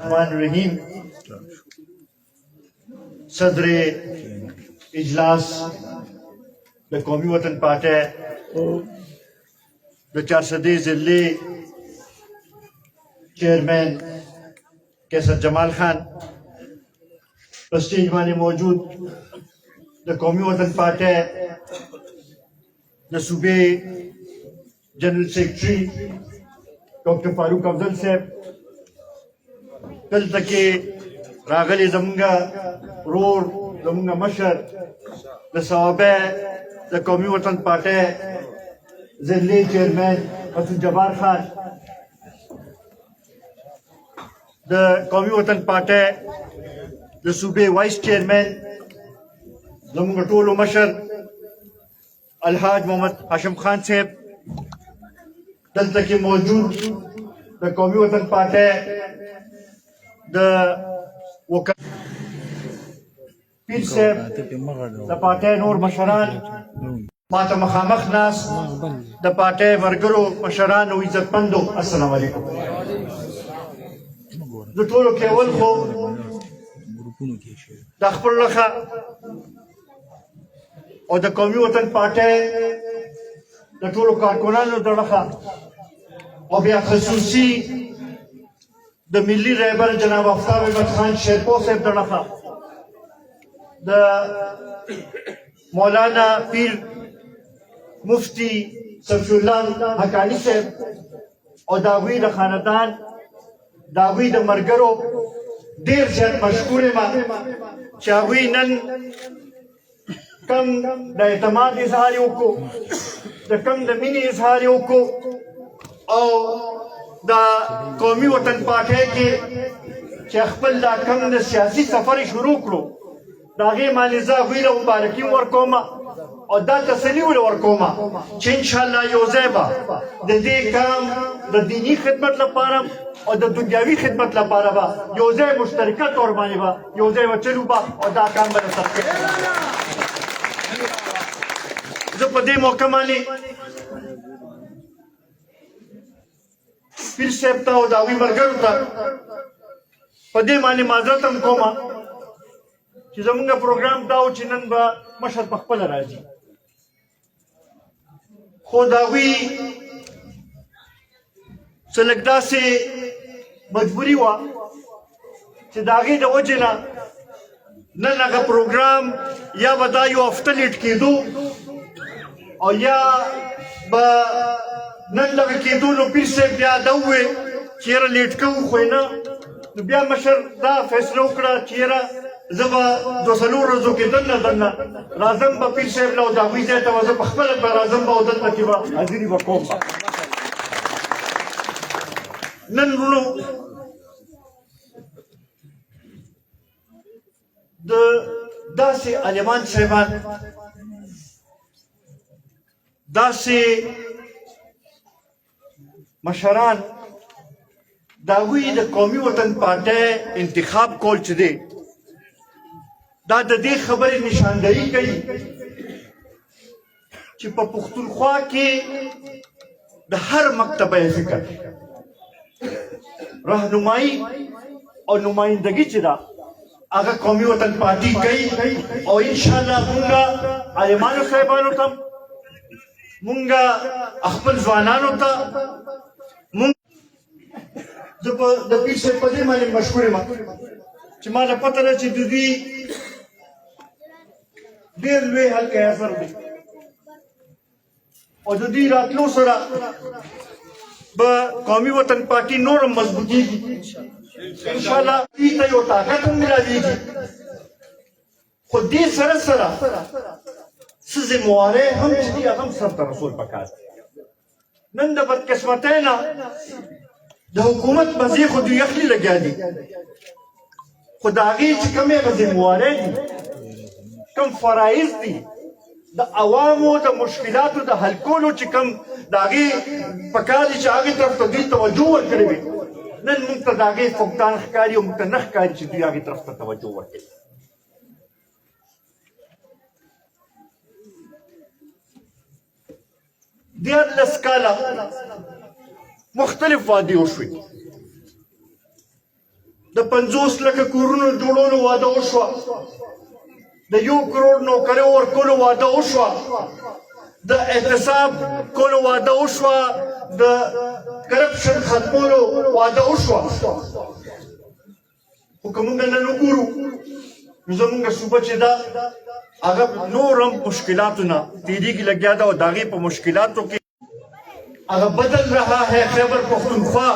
الرحمن الرحیم صدر اجلاس د قومي وطن پارټۍ د چارسدې ضلعې چیئرمین کیسر جمال خان په سټیج باندې موجود د قومي وطن پارټۍ د صوبې جنرل سیکرټري ډاکټر فاروق افضل صاحب دلته کې راغلي زمونږ ورور زمونږ مشر د صوابۍ د قومي وطن پارټۍ ضلعي چیئرمین مسعود جبار خان د قومي وطن پارټۍ د صوبې وایس چیئرمین زمونږ ټولو مشر الحاج محمد هاشم خان صاحب دلته کې موجود د قومي وطن پارټۍ د پیر صاحب د پارټۍ نور مشران ماته مخامخ ناست د پارټۍ ملګرو مشرانو عزتمندو السلام علیکم د ټولو کې اول خو د خپل لخوا او د قومي وطن پارټۍ د ټولو کارکونانو د لخوا او بیا خصوصي د ملي رهبر جناب آفتاب احمد خان شیرپور صاحب د لخوا د مولانا پیر مفتی صفی الله حقانی صاحب او د هغوی د خاندان د هغوی د ملګرو ډېر زیات مشکور یم چې هغوی نن کم د اعتماد اظهار یې وکړو د کم د مینې اظهار یې وکړو او د قومي وطن پارټۍ کې چې خپل دا کم د سیاسي سفر یې شروع کړو د هغې باندې زه هغوی له مبارکي ورکوم او دا تسلي ورکوم چې انشاءالله یو ځای به د دې کام د دیني خدمت لپاره او د دنیاوي خدمت لپاره به یو ځای مشترکه طور باندې به یو ځای به چلو به او دا کام به رسد کوي زه په دې موقع باندې پیر صاحب ته او د هغوی ملګرو ته په دې باندې معذرت هم کوم چې زمونږ پروګرام دا و چې نن به مشر په خپله راځي خو د هغوی څه لږ داسې مجبوري وه چې د هغې د وجې نه نن هغه پروګرام یا به دا یو هفته لیټ کېدو او یا به نن دغه کېدو نو پیر صاحب بیا دا وویل چې یاره لیټ کوو خو نه نو بیا مشر دا فیصله وکړه چې یاره زه به دوه څلور ورځو کې دننه راځم به پیر صاحب له او د هغوی ځای ته به زه پخپله به راځم به او دلته کې به حاضري به کوم نن وروڼو د داسې عالمان صاحبان داسې مشران د هغوی د قومي وطن پارټۍ انتخاب کول چې دی دا د دې خبرې نشاندهي کوي چې په پښتونخوا کې د هر مکتبه فکر رهنمایي او نمایندګي چې ده هغه قومي وطن پارټي کوي او انشاءالله مونږه عالمانو صاحبانو ته مونږه خپل ځوانانو ته زه د پیر صاحب په دې باندې مشکور یم چې ما ته پته ده چې د دوی ډېر لوی حلقه اثر دی او د دوی راتلو سره به قومي وطن پارټي نور هم مضبوطېږي انشاءالله دوی ته یو طاقت هم میلاویږي خو دې سره سره څه ذمهوارۍ هم چې دي هغه هم سرته رسول پکار دی نن د بدقسمتۍ نه د حکومت مزې خو دوی یخلي لګیا دي خو د هغې چې کومې هغه ذمهوارۍ دي کوم فرایض دي د عوامو د مشکلاتو د حل کولو چې کوم د هغې پکار دي چې هغې طرف ته دوی توجه ورکړې وي نن موږ ته د هغې فقدان ښکاري او موږ ته نه ښکاري چې دوی هغې طرف ته توجه ورکړي دیارلس کاله مختلف وعدې وشوې د 50 لکه کورونو جوړولو واده وشوه، د 1 کروڑ نوکریو ورکولو واده وشوه، د احتساب کولو واده وشوه، د کرپشن ختمولو واده وشوه. خو که موږ نن وګورو نو زموږ صوبه چې ده هغه نور هم مشکلاتو نه تیریږي لګیا ده او د هغې په مشکلاتو کې هغه بدل رہا ہے خیبر پختونخوا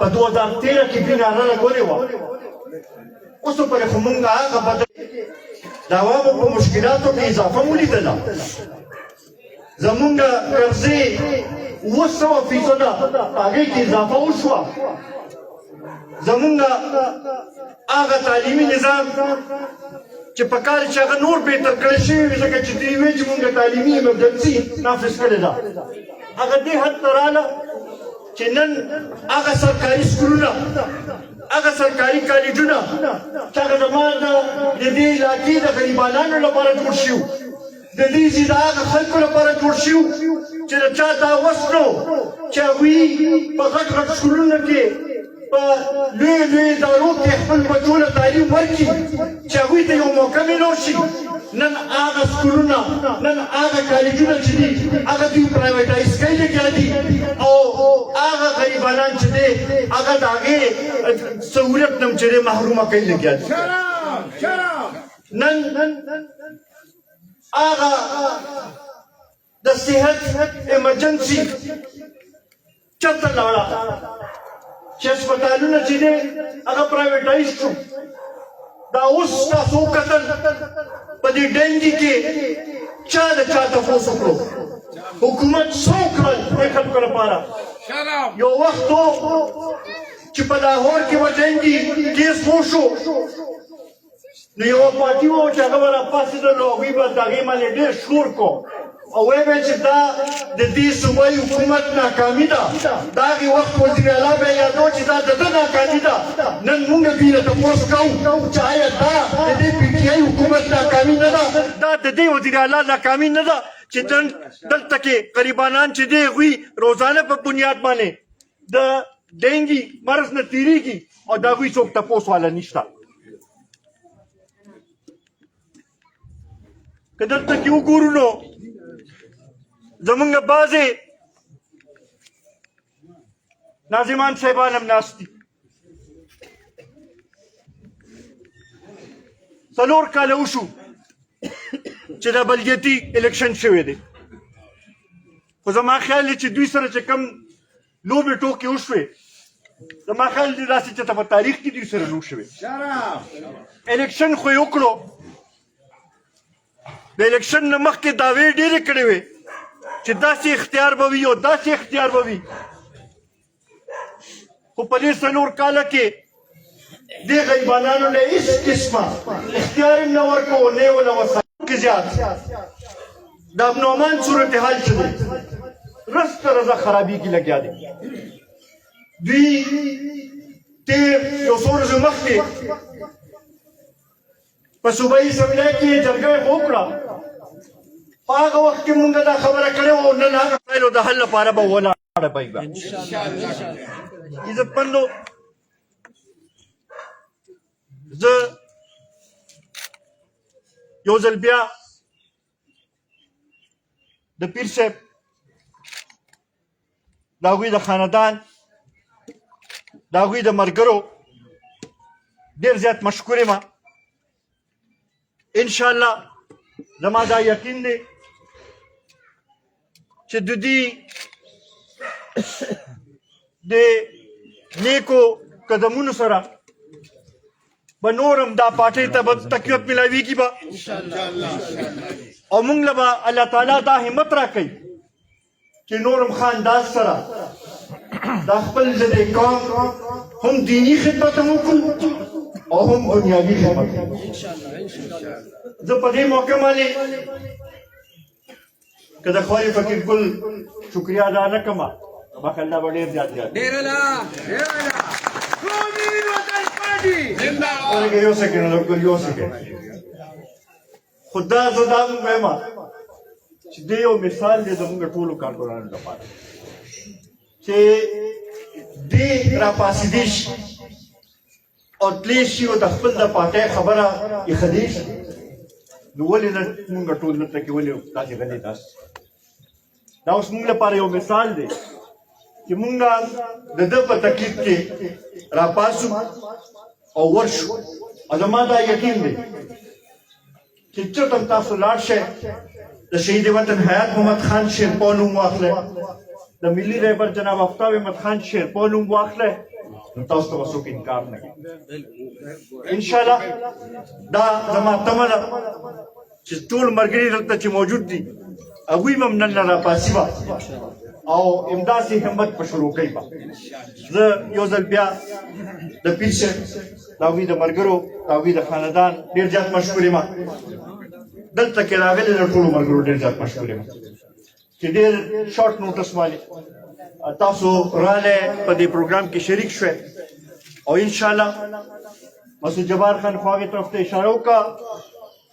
په 2013 کې دوی ناره لګولې وه. اوس پورې خو موږ هغه بدل د عوامو په مشکلاتو کې اضافه ولیدله. زمونږ قرضې 200% هغې کې اضافه وشوه. زمونږ هغه تعلیمي نظام چې په کال چې هغه نور بهتر کړی شوی وي ځکه چې دوی وایي چې مونږ تعلیمي ایمرجنسي نافظ کړې ده، هغه دې حد ته راله چې نن هغه سرکاري سکولونه، هغه سرکاري کالجونه چې هغه زما د دې علاقې د غریبانانو لپاره جوړ شوي، د دې ځای د هغه خلکو لپاره جوړ شوي چې د چا دا وس نه و چې هغوی په غټ غټ سکولونو کې په لوی لوی ادارو کې خپل بچو له تعلیم ورکړي چې هغوی ته یو موقع میلاو شي. نن هغه سکولونه، نن هغه کالجونه چې دي هغه دوی پرایویټایز کوي لګیا دي او هغه غریبانان چې دی هغه د هغې سهولت نه چې دی محرومه کوي لګیا دي. نن هغه د صحت ایمرجنسي چېرته لاړه چې هسپتالونه چې دی هغه پرایویټایز شو. دا اوس تاسو وکتل په دې ډنګي کې چا د چا تپوس وکړو، حکومت څه وکړل دې خلکو لپاره؟ یو وخت و چې په لاهور کې به ډنګي کیس وشو نو یوه پارټي وه چې هغه به راپاڅېدل او هغوی به د هغې باندې ډېر شور کو او ویل به چې دا د دې صوبایي حکومت ناکامي ده. د هغې وخت وزیر اعلی به یې یادو چې دا د ده ناکامي ده. نن مونږ دوی نه تپوس کوو چې آیا دا د دې پي ټي آی حکومت ناکامي نه ده؟ دا د دې وزیر اعلی ناکامي نه ده چې دلته کې غریبانان چې دی هغوی روزانه په بنیاد باندې د ډینګي مرض نه تېرېږي او د هغوی څوک تپوس والا نشته. که دلته کې وګورو نو زمونږ بعضې ناظمان صاحبان هم ناست دي. 4 کاله وشو چې دا بلدیتي الیکشن شوی دی، خو زما خیال دی چې دوی سره چې کوم لوبې ټوکې وشوې زما خیال دی داسې چې ته په تاریخ کې دوی سره نه شوې. الیکشن خو یې وکړو، د الیکشن نه مخکې دعوې ډېرې کړې وې چې داسې اختیار به وي او داسې اختیار به وي، خو په دې 4 کاله کې دې غریبانانو له هېڅ قسمه اختیار یې نه ورکړو نه یې ونه وسایلو کې زیات. د امن و امان صورتحال چې دی رس په رضا خرابېږي لګیا دی. دوی تېر یو څو ورځې مخکې په صوبایي اسمبلی کې جرګه یې وکړه، په هغه وخت کې مونږ دا خبره کړې وه او نن هغه مسایلو د حل لپاره به ولاړه پی به عزتمندو. زه یو ځل بیا د پیر صاحب د هغوی د خاندان د هغوی د ملګرو ډېر زیات مشکور یم. انشاءالله زما دا یقین دی چې د دوی د نیکو قدمونو سره به نور هم دا پارټۍ ته به تقویت میلاویږي به او موږ له به الله تعالی دا همت راکوي چې نور هم ښه انداز سره دا خپل د دې قوم هم دیني خدمت هم وکړو او هم دنیاوي خدمت. زه په دې موقع باندې که د خواري فقیر ګل شکریا ادا نه کړم ماشاءالله به ډېر زیات زیات یو سکند ګل یو سکند خو دا زه دا وایم چې دې یو مثال دی زموږ ټولو کارګرانو لپاره چې دې راپاڅېدی شي او تلی شي او د خپل د پاټۍ خبره ایښودی شي نو ولې نه مونږ ټول دلته کې ولې داسې غلي داسې دا اوس مونږ لپاره یو مثال دی چې مونږ د ده په تکلیف کې راپاسو او ورشو او زما دا یقین دی چې چېرته هم تاسو لاړ شئ د شهید وطن حیات محمد خان شیرپا نوم واخلئ د ملي رهبر جناب آفتاب احمد خان شیرپا نوم واخلئ نو تاسو ته به څوک انکار نه کوي انشاءالله دا زما تمه ده چې ټول ملګري دلته چې موجود دي هغوی به هم نن نه راپاسي به او امداسې همت په شروع کوي به زه یو ځل بیا د پیر صاحب د هغوی د ملګرو د هغوی د خاندان ډېر زیات مشکور یم دلته کې راغلي د ټولو ملګرو ډېر زیات مشکور یم چې ډېر شارټ نوټس باندې تاسو راغلی په دې پروګرام کې شریک شوئ او انشاءالله مسعود جبار خان خو هغې طرف ته اشاره وکړه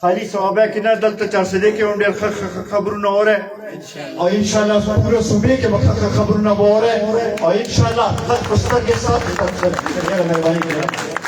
خالي صوابه کې نه دلته چارسدې کې هم ډېر ښه خبرونه اورئ او انشاءالله پوره صوبې کې به ښه خبرونه به اورئ او انشاءالله خلک په سترګې ساتي ډېره مهرباني کوي